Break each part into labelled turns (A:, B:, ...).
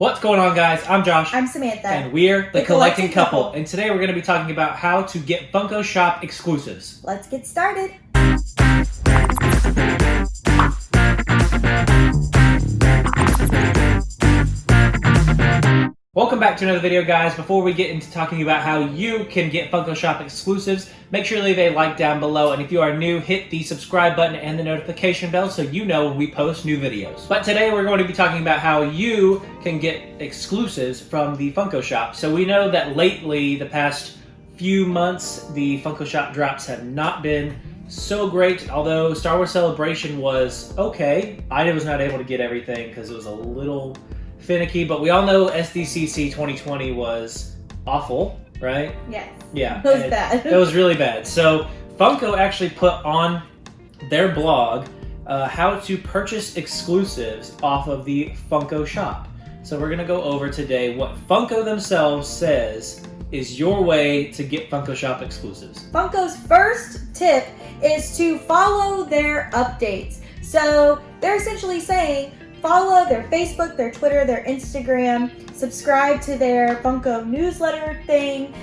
A: What's going on, guys? I'm Josh.
B: I'm Samantha.
A: And we're the Collecting Couple. And today we're going to be talking about how to get Funko Shop exclusives.
B: Let's get started.
A: Welcome back to another video, guys. Before we get into talking about how you can get Funko Shop exclusives, make sure to leave a like down below. And if you are new, hit the subscribe button and the notification bell so you know when we post new videos. But today we're going to be talking about how you can get exclusives from the Funko Shop. So we know that lately, the past few months, the Funko Shop drops have not been so great. Although Star Wars Celebration was okay. I was not able to get everything because it was a little finicky, but we all know SDCC 2020 was awful, right?
B: Yes.
A: Yeah.
B: It was bad.
A: It was really bad. So Funko actually put on their blog how to purchase exclusives off of the Funko Shop. So we're going to go over today what Funko themselves says is your way to get Funko Shop exclusives.
B: Funko's first tip is to follow their updates. So they're essentially saying follow their Facebook, their Twitter, their Instagram, subscribe to their Funko newsletter thing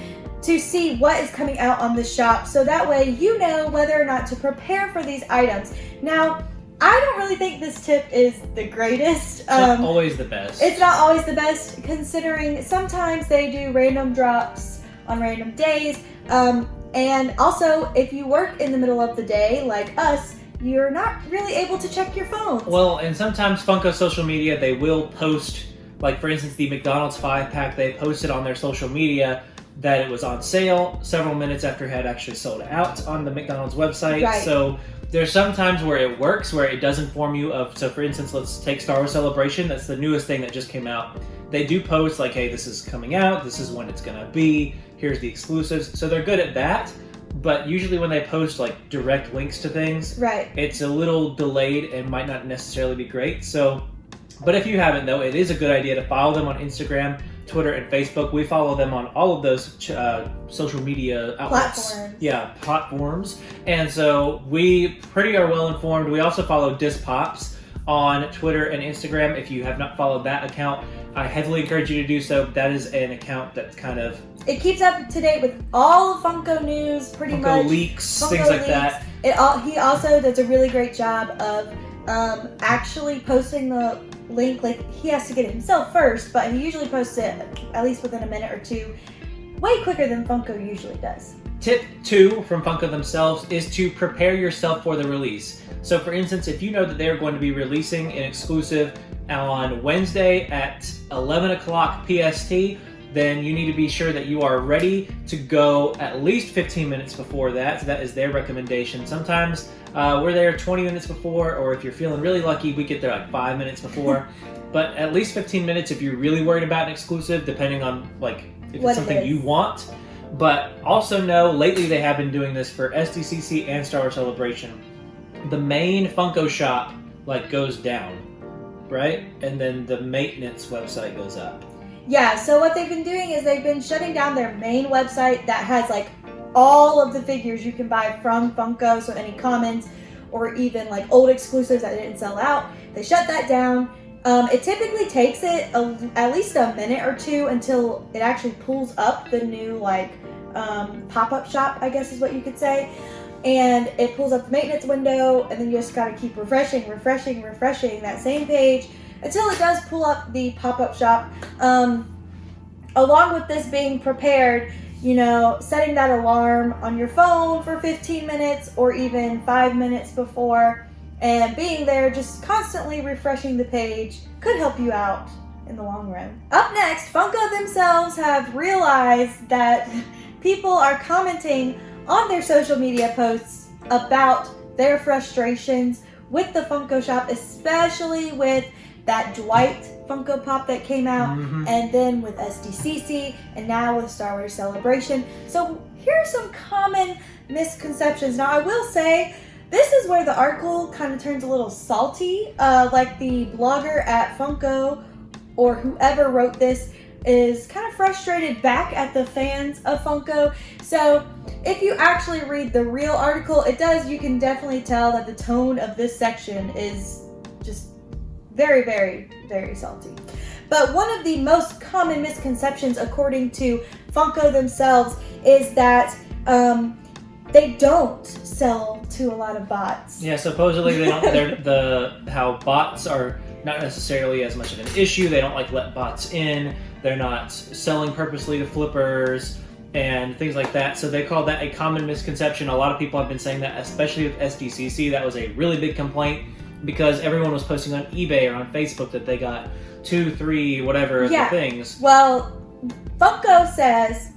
B: to see what is coming out on the shop, so that way you know whether or not to prepare for these items. Now, I don't really think this tip is the greatest.
A: It's not always the best.
B: It's not always the best, considering sometimes they do random drops on random days. And also, if you work in the middle of the day, like us, you're not really able to check your phone.
A: Well, and sometimes Funko social media, they will post, like for instance, the McDonald's 5-pack, they posted on their social media that it was on sale several minutes after it had actually sold out on the McDonald's website.
B: Right.
A: So there's some times where it works, where it does inform you of, so for instance, let's take Star Wars Celebration, that's the newest thing that just came out. They do post like, hey, this is coming out, this is when it's gonna be, here's the exclusives. So they're good at that. But usually when they post like direct links to things,
B: right, it's
A: a little delayed and might not necessarily be great. So, but if you haven't though, it is a good idea to follow them on Instagram, Twitter, and Facebook. We follow them on all of those social media outlets. Platforms. And so we pretty are well informed. We also follow Dispops on Twitter and Instagram. If you have not followed that account, I heavily encourage you to do so. That is an account that's kind of...
B: It keeps up to date with all of Funko news, pretty
A: Funko
B: much.
A: leaks,
B: Funko
A: things like
B: leaks.
A: that.
B: He also does a really great job of actually posting the link. Like, he has to get it himself first, but he usually posts it at least within a minute or two, way quicker than Funko usually does.
A: Tip 2 from Funko themselves is to prepare yourself for the release. So for instance, if you know that they're going to be releasing an exclusive on Wednesday at 11 o'clock PST, then you need to be sure that you are ready to go at least 15 minutes before that. So that is their recommendation. Sometimes we're there 20 minutes before, or if you're feeling really lucky, we get there like 5 minutes before. But at least 15 minutes if you're really worried about an exclusive, depending on like if it's something you want. But also know, lately they have been doing this for SDCC and Star Wars Celebration. The main Funko Shop like goes down, right? And then the maintenance website goes up.
B: Yeah, so what they've been doing is they've been shutting down their main website that has like all of the figures you can buy from Funko, so any commons or even like old exclusives that didn't sell out. They shut that down. It typically takes it at least a minute or two until it actually pulls up the new like pop-up shop, I guess is what you could say. And it pulls up the maintenance window, and then you just gotta keep refreshing that same page until it does pull up the pop-up shop. Along with this being prepared, you know, setting that alarm on your phone for 15 minutes or even 5 minutes before, and being there just constantly refreshing the page could help you out in the long run. Up next, Funko themselves have realized that people are commenting on their social media posts about their frustrations with the Funko Shop, especially with that Dwight Funko Pop that came out, and then with SDCC, and now with Star Wars Celebration. So here are some common misconceptions. Now I will say, this is where the article kind of turns a little salty, like the blogger at Funko, or whoever wrote this, is kind of frustrated back at the fans of Funko. So if you actually read the real article, you can definitely tell that the tone of this section is just very, very, very salty. But one of the most common misconceptions, according to Funko themselves, is that they don't sell to a lot of bots.
A: Yeah, supposedly they don't. How bots are not necessarily as much of an issue. They don't let bots in. They're not selling purposely to flippers and things like that. So they call that a common misconception. A lot of people have been saying that, especially with SDCC. That was a really big complaint because everyone was posting on eBay or on Facebook that they got 2, 3, whatever of the things.
B: Well, Funko says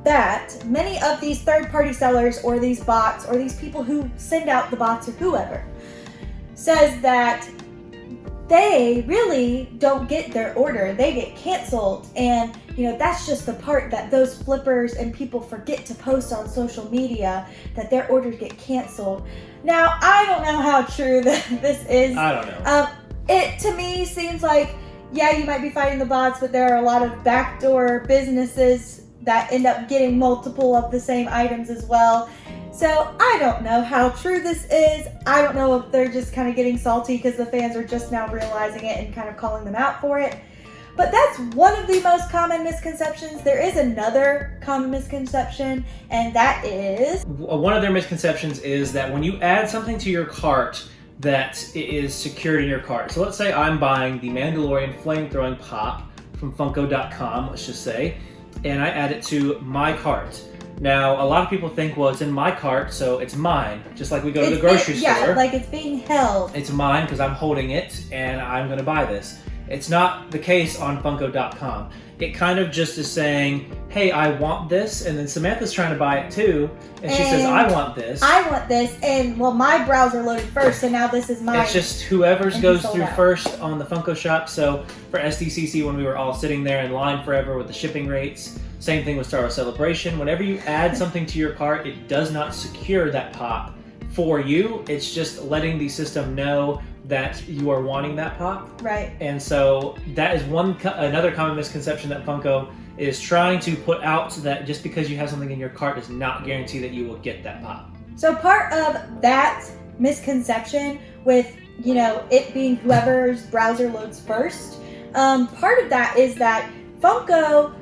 B: that many of these third-party sellers or these bots or these people who send out the bots or whoever says that they really don't get their order. They get canceled. And, that's just the part that those flippers and people forget to post on social media, that their orders get canceled. Now, I don't know how true this is.
A: I don't know.
B: It, to me, seems like, yeah, you might be fighting the bots, but there are a lot of backdoor businesses that end up getting multiple of the same items as well. So I don't know how true this is. I don't know if they're just kind of getting salty because the fans are just now realizing it and kind of calling them out for it. But that's one of the most common misconceptions. There is another common misconception, and that is...
A: One of their misconceptions is that when you add something to your cart, that it is secured in your cart. So let's say I'm buying the Mandalorian flamethrowing pop from Funko.com, let's just say, and I add it to my cart. Now, a lot of people think, well, it's in my cart, so it's mine. Just like we go to the grocery store.
B: Yeah, like it's being held.
A: It's mine because I'm holding it, and I'm going to buy this. It's not the case on Funko.com. It kind of just is saying, hey, I want this, and then Samantha's trying to buy it too, and she says, I want this.
B: I want this, and well, my browser loaded first, so now this is mine.
A: It's just whoever's goes through first on the Funko Shop. So for SDCC, when we were all sitting there in line forever with the shipping rates, same thing with Star Wars Celebration. Whenever you add something to your cart, it does not secure that pop for you. It's just letting the system know that you are wanting that pop.
B: Right.
A: And so that is another common misconception that Funko is trying to put out, so that just because you have something in your cart does not guarantee that you will get that pop.
B: So part of that misconception with, it being whoever's browser loads first, part of that is that Funko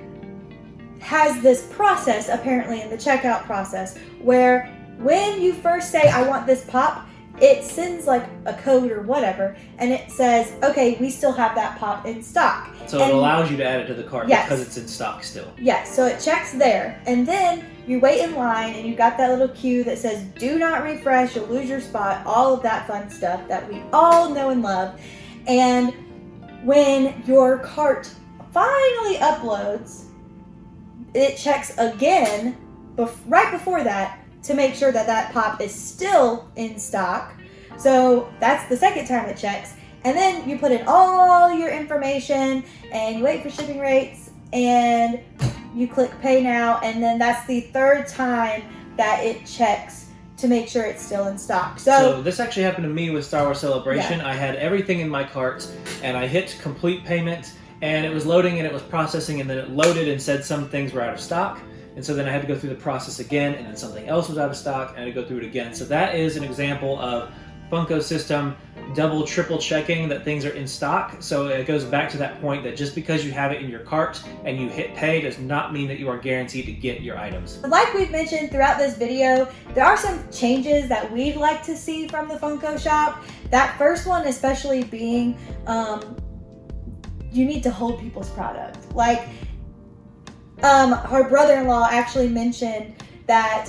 B: has this process, apparently in the checkout process, where when you first say, I want this pop, it sends like a code or whatever, and it says, okay, we still have that pop in stock.
A: So it allows you to add it to the cart because it's in stock still.
B: Yes, so it checks there, and then you wait in line, and you got that little cue that says, do not refresh, you'll lose your spot, all of that fun stuff that we all know and love. And when your cart finally uploads, it checks again, right before that, to make sure that that pop is still in stock. So that's the second time it checks. And then you put in all your information and you wait for shipping rates and you click pay now. And then that's the third time that it checks to make sure it's still in stock. So
A: this actually happened to me with Star Wars Celebration.
B: Yeah.
A: I had everything in my cart and I hit complete payment and it was loading and it was processing, and then it loaded and said some things were out of stock. And so then I had to go through the process again, and then something else was out of stock, and I had to go through it again. So that is an example of Funko's system double, triple checking that things are in stock. So it goes back to that point that just because you have it in your cart and you hit pay does not mean that you are guaranteed to get your items.
B: Like we've mentioned throughout this video, there are some changes that we'd like to see from the Funko Shop. That first one especially being, you need to hold people's product. Like, her brother-in-law actually mentioned that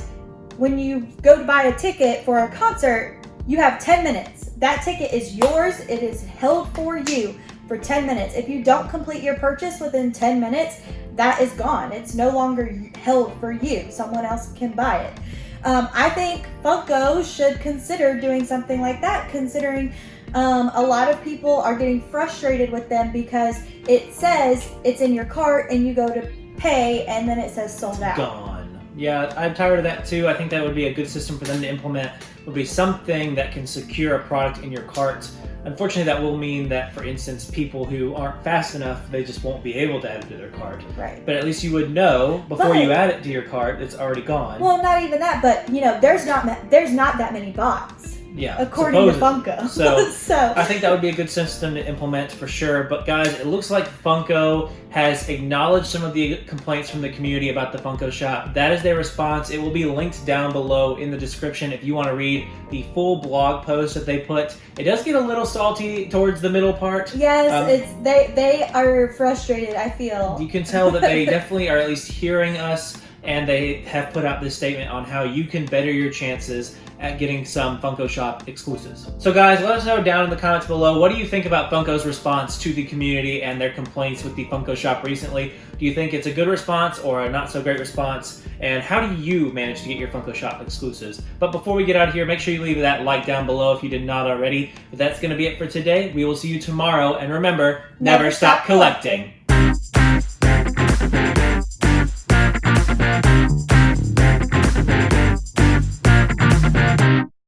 B: when you go to buy a ticket for a concert, you have 10 minutes. That ticket is yours. It is held for you for 10 minutes. If you don't complete your purchase within 10 minutes, that is gone. It's no longer held for you. Someone else can buy it. I think Funko should consider doing something like that, considering a lot of people are getting frustrated with them because it says it's in your cart and you go to pay and then it says sold out.
A: Gone. Yeah, I'm tired of that too. I think that would be a good system for them to implement, would be something that can secure a product in your cart. Unfortunately, that will mean that, for instance, people who aren't fast enough, they just won't be able to add it to their cart.
B: Right.
A: But at least you would know before you add it to your cart, it's already gone.
B: Well, not even that, but there's not that many bots
A: Yeah,
B: according to
A: supposedly.
B: Funko.
A: So I think that would be a good system to implement for sure. But guys, it looks like Funko has acknowledged some of the complaints from the community about the Funko Shop. That is their response. It will be linked down below in the description if you want to read the full blog post that they put. It does get a little salty towards the middle part.
B: Yes, they are frustrated, I feel.
A: You can tell that they definitely are at least hearing us, and they have put out this statement on how you can better your chances at getting some Funko Shop exclusives. So guys, let us know down in the comments below, what do you think about Funko's response to the community and their complaints with the Funko Shop recently? Do you think it's a good response or a not so great response? And how do you manage to get your Funko Shop exclusives? But before we get out of here, make sure you leave that like down below if you did not already. But that's going to be it for today. We will see you tomorrow. And remember, never stop collecting.